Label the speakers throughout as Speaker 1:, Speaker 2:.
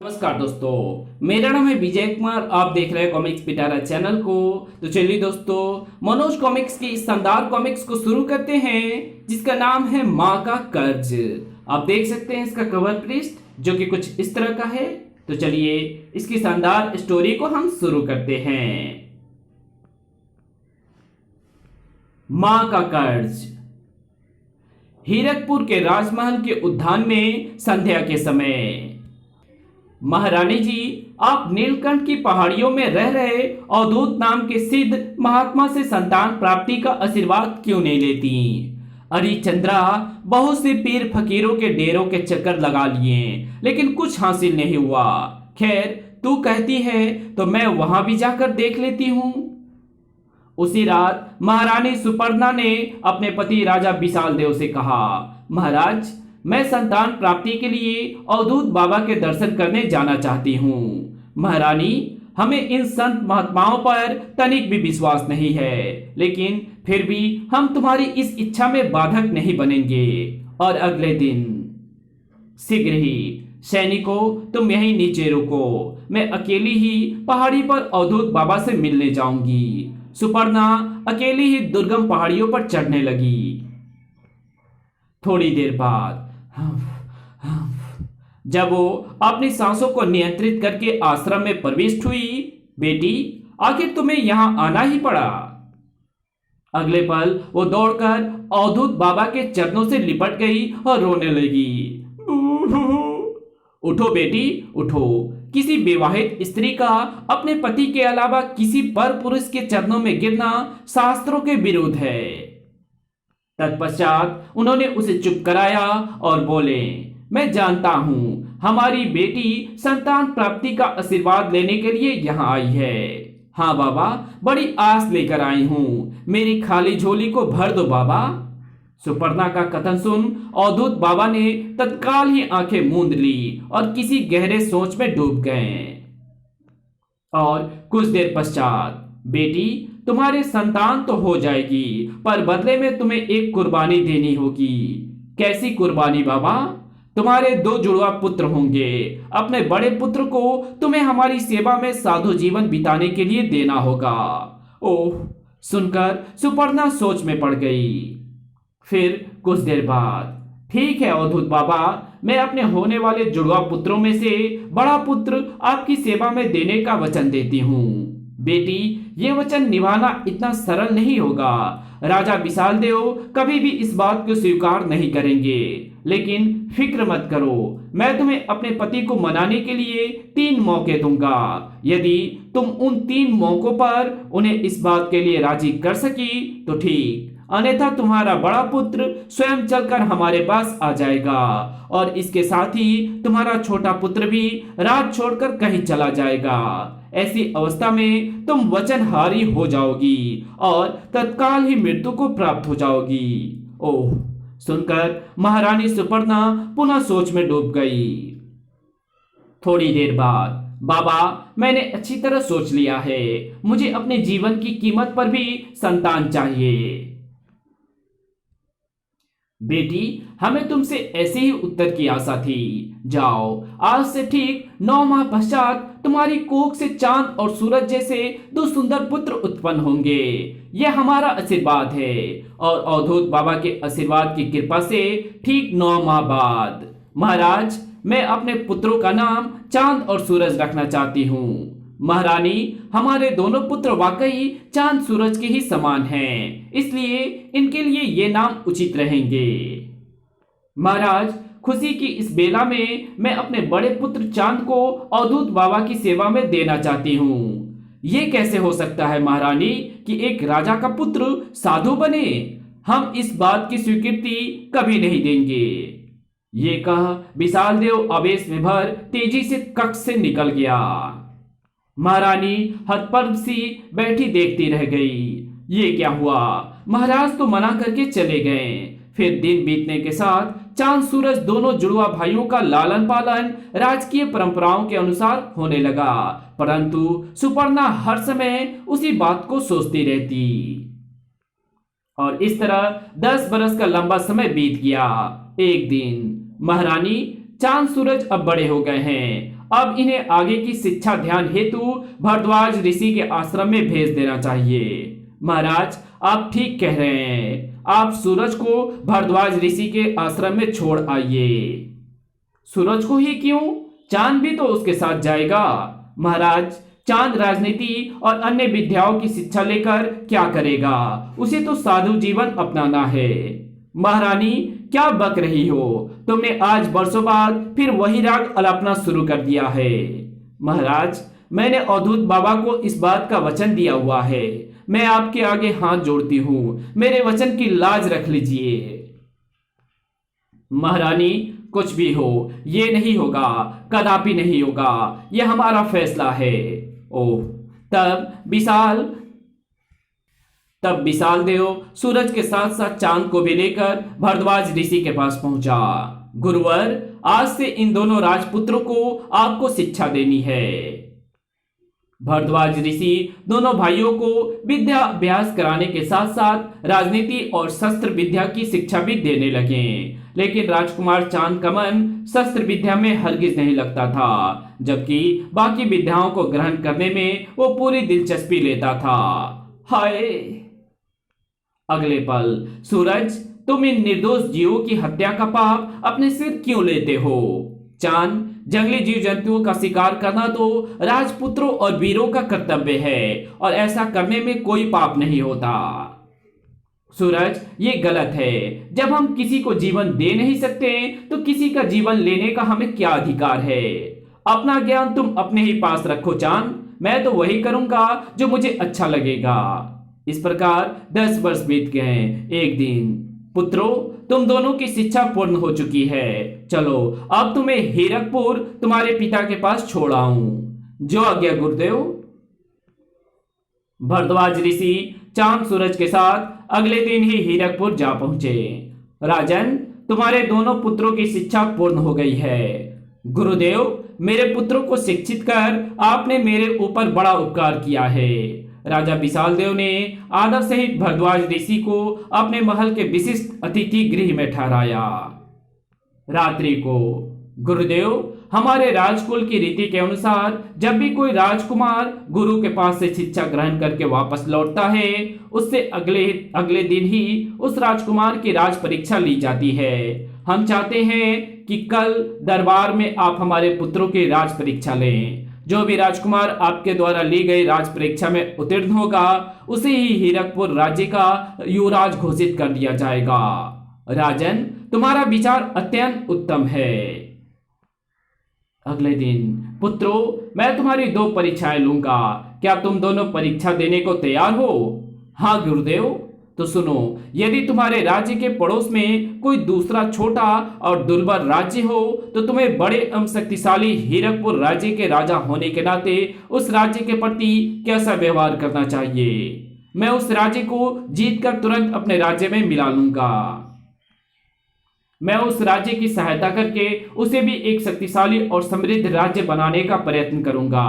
Speaker 1: नमस्कार दोस्तों, मेरा नाम है विजय कुमार। आप देख रहे हैं कॉमिक्स पिटारा चैनल को। तो चलिए दोस्तों, मनोज कॉमिक्स की इस शानदार कॉमिक्स को शुरू करते हैं जिसका नाम है माँ का कर्ज। आप देख सकते हैं इसका कवर पृष्ठ जो कि कुछ इस तरह का है। तो चलिए इसकी शानदार स्टोरी को हम शुरू करते हैं। माँ का कर्ज। हीरकपुर के राजमहल के उद्यान में संध्या के समय। महारानी जी, आप नीलकंठ की पहाड़ियों में रह रहे अवधूत नाम के सिद्ध महात्मा से संतान प्राप्ति का आशीर्वाद क्यों नहीं लेती? अरे चंद्रा, बहुत से पीर फकीरों के डेरों के चक्कर लगा लिए लेकिन कुछ हासिल नहीं हुआ। खैर, तू कहती है तो मैं वहां भी जाकर देख लेती हूँ। उसी रात महारानी सुपर्णा ने अपने पति राजा विशाल देव से कहा, महाराज, मैं संतान प्राप्ति के लिए अवधूत बाबा के दर्शन करने जाना चाहती हूँ। महारानी, हमें इन संत महात्माओं पर तनिक भी विश्वास नहीं है, लेकिन फिर भी हम तुम्हारी इस इच्छा में बाधक नहीं बनेंगे। और अगले दिन शीघ्र ही सैनिकों, तुम यहीं नीचे रुको, मैं अकेली ही पहाड़ी पर अवधूत बाबा से मिलने जाऊंगी। सुपर्णा अकेली ही दुर्गम पहाड़ियों पर चढ़ने लगी। थोड़ी देर बाद जब वो अपनी सांसों को नियंत्रित करके आश्रम में प्रविष्ट हुई, बेटी, आखिर तुम्हें यहां आना ही पड़ा। अगले पल वो दौड़कर अवधूत बाबा के चरणों से लिपट गई और रोने लगी। उठो बेटी, उठो। किसी विवाहित स्त्री का अपने पति के अलावा किसी पर पुरुष के चरणों में गिरना शास्त्रों के विरुद्ध है। तत्पश्चात उन्होंने उसे चुप कराया और बोले, मैं जानता हूं हमारी बेटी संतान प्राप्ति का आशीर्वाद लेने के लिए यहाँ आई है। हाँ बाबा, बड़ी आस लेकर आई हूँ, मेरी खाली झोली को भर दो बाबा। सुपर्णा का कथन सुन अवधूत बाबा ने तत्काल ही आंखें मूंद ली और किसी गहरे सोच में डूब गए। और कुछ देर पश्चात, बेटी, तुम्हारे संतान तो हो जाएगी, पर बदले में तुम्हें एक कुर्बानी देनी होगी। कैसी कुर्बानी बाबा? तुम्हारे 2 जुड़वा पुत्र होंगे। अपने बड़े पुत्र को तुम्हें हमारी सेवा में साधु जीवन बिताने के लिए देना होगा। ओह, सुनकर सुपर्णा सोच में पड़ गई। फिर कुछ देर बाद, ठीक है अवधूत बाबा, मैं अपने होने वाले जुड़वा पुत्रों में से बड़ा पुत्र आपकी सेवा में देने का वचन देती हूँ। बेटी, ये वचन निभाना इतना सरल नहीं होगा। राजा विशाल देव कभी भी इस बात को स्वीकार नहीं करेंगे, लेकिन फिक्र मत करो, मैं तुम्हें अपने पति को मनाने के लिए 3 मौके दूंगा। यदि तुम उन 3 मौकों पर उन्हें इस बात के लिए राजी कर सकी तो ठीक, अन्यथा तुम्हारा बड़ा पुत्र स्वयं चलकर हमारे पास आ जाएगा और इसके साथ ही तुम्हारा छोटा पुत्र भी राज छोड़कर कहीं चला जाएगा। ऐसी अवस्था में तुम वचनहारी हो जाओगी और तत्काल ही मृत्यु को प्राप्त हो जाओगी। ओह, सुनकर महारानी सुपर्णा पुनः सोच में डूब गई। थोड़ी देर बाद, बाबा, मैंने अच्छी तरह सोच लिया है, मुझे अपने जीवन की कीमत पर भी संतान चाहिए। बेटी, हमें तुमसे ऐसे ही उत्तर की आशा थी। जाओ, आज से ठीक 9 माह पश्चात तुम्हारी कोख से चांद और सूरज जैसे 2 सुंदर पुत्र उत्पन्न होंगे। यह हमारा आशीर्वाद है और अवधूत बाबा के आशीर्वाद की कृपा से ठीक 9 माह बाद, महाराज, मैं अपने पुत्रों का नाम चांद और सूरज रखना चाहती हूँ। महारानी, हमारे दोनों पुत्र वाकई चांद सूरज के ही समान हैं, इसलिए इनके लिए ये नाम उचित रहेंगे। महाराज, खुशी की इस बेला में मैं अपने बड़े पुत्र चांद को अवधूत बाबा की सेवा में देना चाहती हूँ। ये कैसे हो सकता है महारानी कि एक राजा का पुत्र साधु बने? हम इस बात की स्वीकृति कभी नहीं देंगे। ये कह विशाल देव आवेश में भर तेजी से कक्ष से निकल गया। महारानी हतप्रभ सी बैठी देखती रह गई। ये क्या हुआ? महाराज तो मना करके चले गए। फिर दिन बीतने के साथ चांद सूरज दोनों जुड़वा भाइयों का लालन पालन राजकीय परंपराओं के अनुसार होने लगा, परंतु सुपर्णा हर समय उसी बात को सोचती रहती। और इस तरह 10 बरस का लंबा समय बीत गया। एक दिन, महारानी, चांद सूरज अब बड़े हो गए हैं, अब इन्हें आगे की शिक्षा ध्यान हेतु भरद्वाज ऋषि के आश्रम में भेज देना चाहिए। महाराज, आप ठीक कह रहे हैं। आप सूरज को भरद्वाज ऋषि के आश्रम में छोड़ आइए। सूरज को ही क्यों? चांद भी तो उसके साथ जाएगा। महाराज, चांद राजनीति और अन्य विद्याओं की शिक्षा लेकर क्या करेगा? उसे तो साधु जीवन अपनाना है। महारानी, क्या बक रही हो? तुमने आज बरसों बाद फिर वही राग अलापना शुरू कर दिया है। महाराज, मैंने अवधूत बाबा को इस बात का वचन दिया हुआ है। मैं आपके आगे हाथ जोड़ती हूँ, मेरे वचन की लाज रख लीजिए। महारानी, कुछ भी हो, ये नहीं होगा, कदापि नहीं होगा। यह हमारा फैसला है। ओह, तब विशाल देव सूरज के साथ साथ चांद को भी लेकर भरद्वाज ऋषि के पास पहुंचा। गुरुवर, आज से इन दोनों राजपुत्रों को आपको शिक्षा देनी है। भरद्वाज ऋषि दोनों भाइयों को विद्या अभ्यास कराने के साथ साथ राजनीति और शस्त्र विद्या की शिक्षा भी देने लगे। लेकिन राजकुमार चांद का मन शस्त्र विद्या में हरगिज नहीं लगता था, जबकि बाकी विद्याओं को ग्रहण करने में वो पूरी दिलचस्पी लेता था। हाय! अगले पल, सूरज, तुम इन निर्दोष जीवों की हत्या का पाप अपने सिर क्यों लेते हो? चांद, जंगली जीव जंतुओं का शिकार करना तो राजपुत्रों और वीरों का कर्तव्य है और ऐसा करने में कोई पाप नहीं होता। सूरज, ये गलत है। जब हम किसी को जीवन दे नहीं सकते तो किसी का जीवन लेने का हमें क्या अधिकार है? अपना ज्ञान तुम अपने ही पास रखो चांद। मैं तो वही करूंगा जो मुझे अच्छा लगेगा। इस प्रकार 10 वर्ष बीत गए। एक दिन, पुत्रों, तुम दोनों की शिक्षा पूर्ण हो चुकी है। चलो, अब तुम्हें हीरकपुर तुम्हारे पिता के पास छोड़ आऊं। जो आज्ञा गुरुदेव। भरद्वाज ऋषि चांद सूरज के साथ अगले दिन ही हीरकपुर जा पहुंचे। राजन, तुम्हारे दोनों पुत्रों की शिक्षा पूर्ण हो गई है। गुरुदेव, मेरे पुत्रों को शिक्षित कर आपने मेरे ऊपर बड़ा उपकार किया है। राजा विशाल देव ने आदर सहित भरद्वाज ऋषि को अपने महल के विशिष्ट अतिथि गृह में ठहराया। रात्रि को, गुरुदेव, हमारे राजकुल की रीति के अनुसार जब भी कोई राजकुमार गुरु के पास से शिक्षा ग्रहण करके वापस लौटता है, उससे अगले दिन ही उस राजकुमार की राज परीक्षा ली जाती है। हम चाहते हैं कि कल दरबार में आप हमारे पुत्रों की राज परीक्षा लें। जो भी राजकुमार आपके द्वारा ली गई राज परीक्षा में उत्तीर्ण होगा, उसे ही हीरकपुर राज्य का युवराज घोषित कर दिया जाएगा। राजन, तुम्हारा विचार अत्यंत उत्तम है। अगले दिन, पुत्रों, मैं तुम्हारी 2 परीक्षाएं लूंगा। क्या तुम दोनों परीक्षा देने को तैयार हो? हाँ गुरुदेव। तो सुनो, यदि तुम्हारे राज्य के पड़ोस में कोई दूसरा छोटा और दुर्बल राज्य हो तो तुम्हें बड़े एवं शक्तिशाली हीरकपुर राज्य के राजा होने के नाते उस राज्य के प्रति कैसा व्यवहार करना चाहिए? मैं उस राज्य को जीतकर तुरंत अपने राज्य में मिला लूंगा। मैं उस राज्य की सहायता करके उसे भी एक शक्तिशाली और समृद्ध राज्य बनाने का प्रयत्न करूंगा।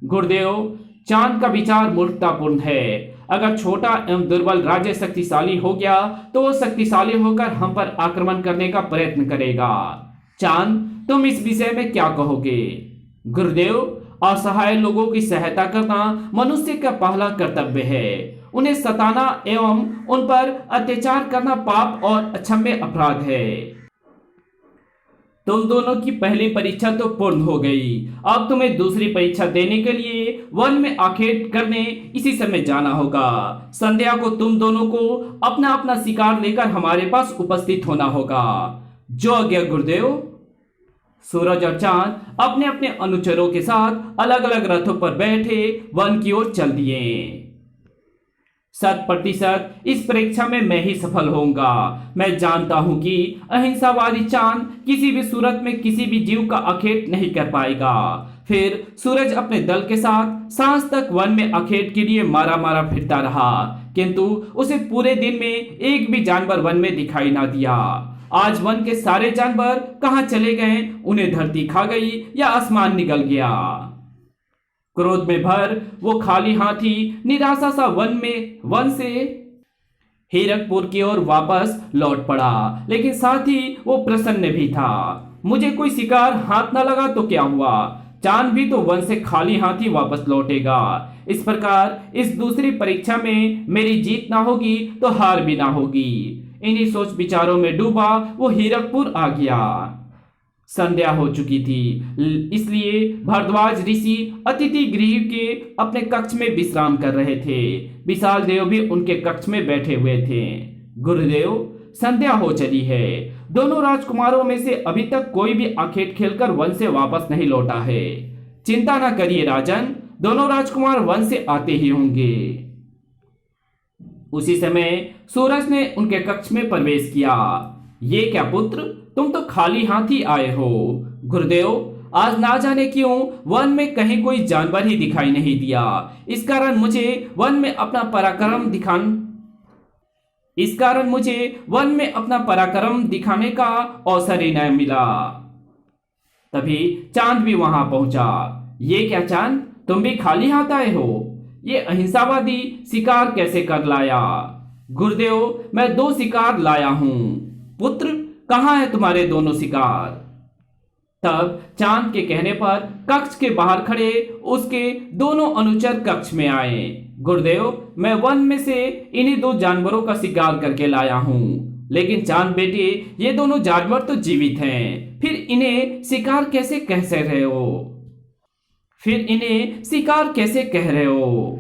Speaker 1: गुरुदेव, चांद का विचार मूर्खतापूर्ण है। अगर छोटा एवं दुर्बल राज्य शक्तिशाली हो गया तो वो शक्तिशाली होकर हम पर आक्रमण करने का प्रयत्न करेगा। चांद, तुम इस विषय में क्या कहोगे? गुरुदेव, असहाय लोगों की सहायता करना मनुष्य का पहला कर्तव्य है। उन्हें सताना एवं उन पर अत्याचार करना पाप और अक्षम्य अपराध है। तुम दोनों की पहली परीक्षा तो पूर्ण हो गई। अब तुम्हें दूसरी परीक्षा देने के लिए वन में आखेट करने इसी समय जाना होगा। संध्या को तुम दोनों को अपना अपना शिकार लेकर हमारे पास उपस्थित होना होगा। जो आज्ञा गुरुदेव। सूरज और चांद अपने अपने अनुचरों के साथ अलग अलग रथों पर बैठे वन की ओर चल दिए। 100% इस परीक्षा में मैं ही सफल होऊंगा। मैं जानता हूं कि अहिंसावादी चांद किसी भी सूरत में किसी भी जीव का अखेट नहीं कर पाएगा। फिर सूरज अपने दल के साथ सांझ तक वन में अखेट के लिए मारा मारा फिरता रहा, किंतु उसे पूरे दिन में एक भी जानवर वन में दिखाई ना दिया। आज वन के सारे जानवर कहां चले गए? उन्हें धरती खा गई या आसमान निगल गया? क्रोध में भर वो खाली हाथी निराशा सा वन से हीरकपुर की ओर वापस लौट पड़ा, लेकिन साथ ही वो प्रसन्न भी था। मुझे कोई शिकार हाथ न लगा तो क्या हुआ? चांद भी तो वन से खाली हाथ ही वापस लौटेगा। इस प्रकार इस दूसरी परीक्षा में मेरी जीत ना होगी तो हार भी ना होगी। इन्हीं सोच विचारों में डूबा वो हीरकपुर आ गया। संध्या हो चुकी थी, इसलिए भारद्वाज ऋषि अतिथि गृह के अपने कक्ष में विश्राम कर रहे थे। विशाल देव भी उनके कक्ष में बैठे हुए थे। गुरुदेव, संध्या हो चली है। दोनों राजकुमारों में से अभी तक कोई भी आखेट खेलकर वन से वापस नहीं लौटा है। चिंता न करिए राजन, दोनों राजकुमार वन से आते ही होंगे। उसी समय सूरज ने उनके कक्ष में प्रवेश किया। ये क्या पुत्र, तुम तो खाली हाथ ही आए हो। गुरुदेव, आज ना जाने क्यों वन में कहीं कोई जानवर ही दिखाई नहीं दिया। इस कारण मुझे वन में अपना पराक्रम दिखाने का अवसर ही न मिला। तभी चांद भी वहां पहुंचा। ये क्या चांद, तुम भी खाली हाथ आए हो? ये अहिंसावादी शिकार कैसे कर लाया? गुरुदेव, मैं 2 शिकार लाया हूं। पुत्र, कहाँ है तुम्हारे दोनों शिकार? तब चांद के कहने पर कक्ष के बाहर खड़े उसके दोनों अनुचर कक्ष में आए। गुरुदेव, मैं वन में से इन्हीं 2 जानवरों का शिकार करके लाया हूं। लेकिन चांद बेटे, ये दोनों जानवर तो जीवित हैं, फिर इन्हें शिकार कैसे कह रहे हो?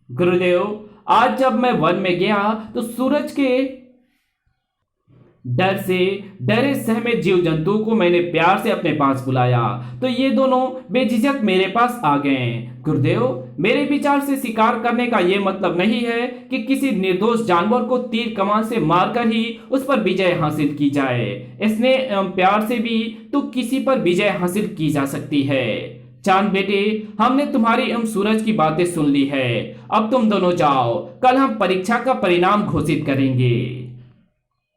Speaker 1: गुरुदेव, आज जब मैं वन में गया तो सूरज के डर से डरे सहमे जीव जंतु को मैंने प्यार से अपने पास बुलाया तो ये दोनों बेझिझक मेरे पास आ गए। गुरुदेव, मेरे विचार से शिकार करने का ये मतलब नहीं है कि किसी निर्दोष जानवर को तीर कमान से मारकर ही उस पर विजय हासिल की जाए। स्नेह एवं प्यार से भी तो किसी पर विजय हासिल की जा सकती है। चांद बेटे, हमने तुम्हारी एवं सूरज की बातें सुन ली है। अब तुम दोनों जाओ, कल हम परीक्षा का परिणाम घोषित करेंगे।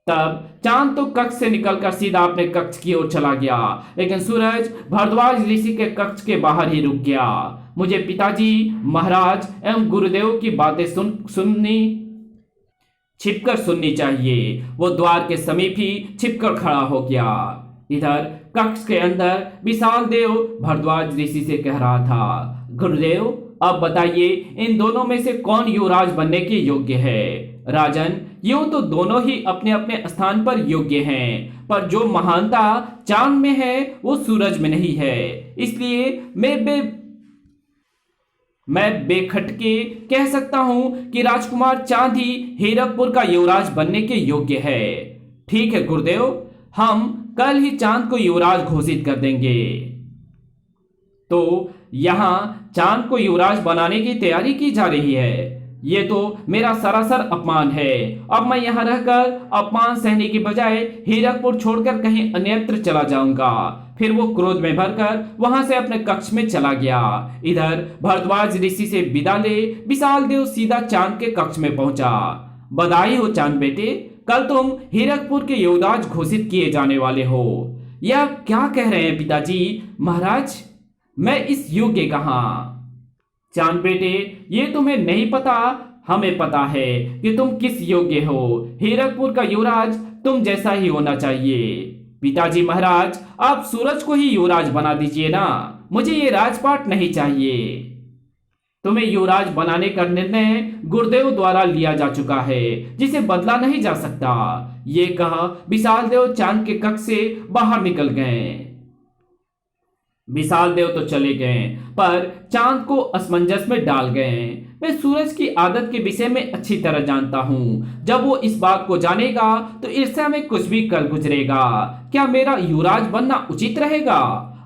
Speaker 1: तब चांद तो कक्ष से निकलकर सीधा अपने कक्ष की ओर चला गया, लेकिन सूरज भारद्वाज ऋषि के कक्ष के बाहर ही रुक गया। मुझे पिताजी, महाराज एवं गुरुदेव की बातें छिपकर सुननी चाहिए। वो द्वार के समीप ही छिपकर खड़ा हो गया। इधर कक्ष के अंदर विशाल देव भारद्वाज ऋषि से कह रहा था, गुरुदेव, अब बताइए इन दोनों में से कौन युवराज बनने के योग्य है? राजन, यूं तो दोनों ही अपने अपने स्थान पर योग्य हैं, पर जो महानता चांद में है वो सूरज में नहीं है। इसलिए मैं बेखटके कह सकता हूं कि राजकुमार चांद ही हीरकपुर का युवराज बनने के योग्य है। ठीक है गुरुदेव, हम कल ही चांद को युवराज घोषित कर देंगे। तो यहाँ चांद को युवराज बनाने की तैयारी की जा रही है। ये तो मेरा सरासर अपमान है। अब मैं यहाँ रहकर अपमान सहने की बजाय हीरकपुर छोड़कर कहीं अन्यत्र चला जाऊंगा। फिर वो क्रोध में भरकर वहां से अपने कक्ष में चला गया। इधर भारद्वाज ऋषि से विदा ले विशाल देव सीधा चांद के कक्ष में पहुंचा। बधाई हो चांद बेटे, कल तुम हीरकपुर के युवराज घोषित किए जाने वाले हो। यह क्या कह रहे हैं पिताजी? महाराज, मैं इस योग्य कहाँ? चांद बेटे, ये तुम्हें नहीं पता, हमें पता है कि तुम किस योग्य हो। हीरकपुर का युवराज तुम जैसा ही होना चाहिए। पिताजी महाराज, आप सूरज को ही युवराज बना दीजिए ना, मुझे ये राजपाट नहीं चाहिए। तुम्हें युवराज बनाने का निर्णय गुरुदेव द्वारा लिया जा चुका है, जिसे बदला नहीं जा सकता। ये कहा विशाल देव चांद के कक्ष से बाहर निकल गए। विशाल देव तो चले गए, पर चांद को असमंजस में डाल गए। मैं सूरज की आदत के विषय में अच्छी तरह जानता हूँ। जब वो इस बात को जानेगा तो ईर्ष्या में कुछ भी कर गुजरेगा। क्या मेरा युवराज बनना उचित रहेगा?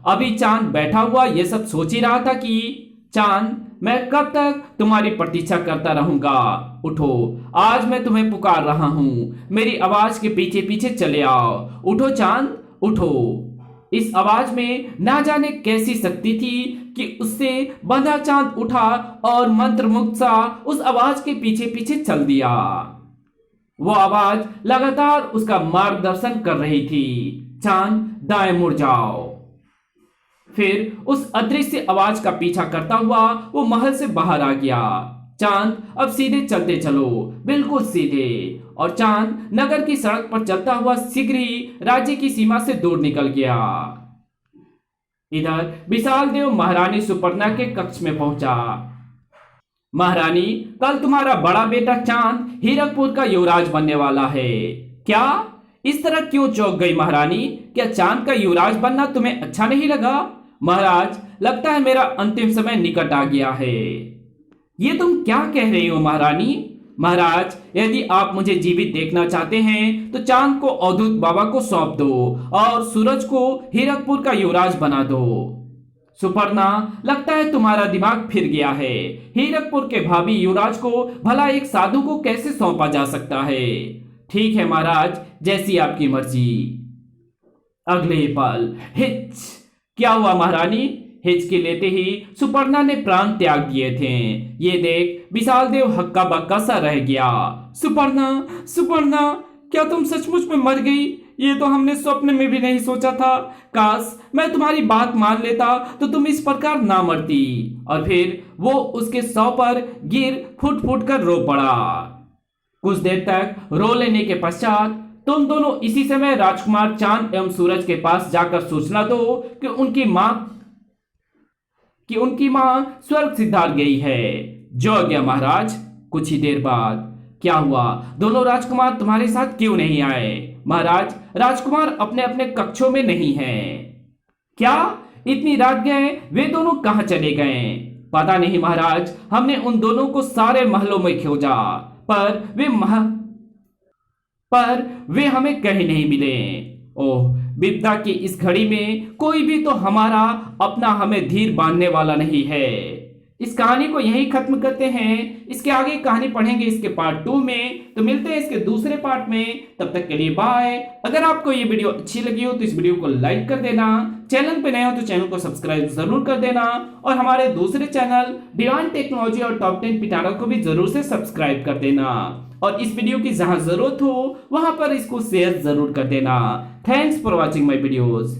Speaker 1: अभी चांद बैठा हुआ ये सब सोच ही रहा था कि चांद, मैं कब तक तुम्हारी प्रतीक्षा करता रहूंगा? उठो, आज मैं तुम्हें पुकार रहा हूँ। मेरी आवाज के पीछे पीछे चले आओ। उठो चांद, उठो। इस आवाज में ना जाने कैसी शक्ति थी कि उससे बंधा चांद उठा और मंत्र मुक्त सा उस आवाज के पीछे पीछे चल दिया। वो आवाज लगातार उसका मार्गदर्शन कर रही थी, चांद दाएं मुड़ जाओ। फिर उस अदृश्य आवाज का पीछा करता हुआ वो महल से बाहर आ गया। चांद, अब सीधे चलते चलो, बिल्कुल सीधे। और चांद नगर की सड़क पर चलता हुआ शीघ्र ही राज्य की सीमा से दूर निकल गया। इधर विशाल देव महारानी सुपर्णा के कक्ष में पहुंचा। महारानी, कल तुम्हारा बड़ा बेटा चांद हीरकपुर का युवराज बनने वाला है। क्या? इस तरह क्यों चौंक गई महारानी? क्या चांद का युवराज बनना तुम्हें अच्छा नहीं लगा? महाराज, लगता है मेरा अंतिम समय निकट आ गया है। ये तुम क्या कह रही हो महारानी? महाराज, यदि आप मुझे जीवित देखना चाहते हैं तो चांद को अवधूत बाबा को सौंप दो और सूरज को हीरकपुर का युवराज बना दो। सुपर्णा, लगता है तुम्हारा दिमाग फिर गया है। हीरकपुर के भावी युवराज को भला एक साधु को कैसे सौंपा जा सकता है? ठीक है महाराज, जैसी आपकी मर्जी। अगले पल हिच! क्या हुआ महारानी? हिचकी लेते ही सुपर्णा ने प्राण त्याग दिए थे। ये देख विशाल देव हक्का बक्का सा रह गया। सुपर्णा, सुपर्णा, क्या तुम सचमुच में मर गई? ये तो हमने स्वप्न में भी नहीं सोचा था। काश मैं तुम्हारी बात मान लेता तो तुम इस प्रकार ना मरती। और फिर वो उसके शव पर गिर फुट फुट कर रो पड़ा। कुछ देर तक रो लेने के पश्चात तुम दोनों इसी समय राजकुमार चांद एवं सूरज के पास जाकर सूचना दो कि उनकी मां स्वर्ग सिधार गई है। जो आ गया महाराज। कुछ ही देर बाद क्या हुआ? दोनों राजकुमार तुम्हारे साथ क्यों नहीं आए? महाराज, राजकुमार अपने अपने कक्षों में नहीं हैं। क्या? इतनी रात गए? वे दोनों कहां चले गए? पता नहीं महाराज, हमने उन दोनों को सारे महलों में खोजा पर वे हमें कहीं नहीं मिले। ओह, विपदा की इस घड़ी में कोई भी तो हमारा अपना हमें धीर बांधने वाला नहीं है। इस कहानी को यहीं खत्म करते हैं। इसके आगे कहानी पढ़ेंगे इसके पार्ट 2 में। तो मिलते हैं इसके दूसरे पार्ट में। तब तक के लिए बाय। अगर आपको ये वीडियो अच्छी लगी हो तो इस वीडियो को लाइक कर देना। चैनल पे नए हो तो चैनल को सब्सक्राइब जरूर कर देना और हमारे दूसरे चैनल डिवाइन टेक्नोलॉजी और टॉप 10 पिटारा को भी जरूर से सब्सक्राइब कर देना। और इस वीडियो की जहां जरूरत हो वहां पर इसको शेयर जरूर कर देना। Thanks for watching my videos.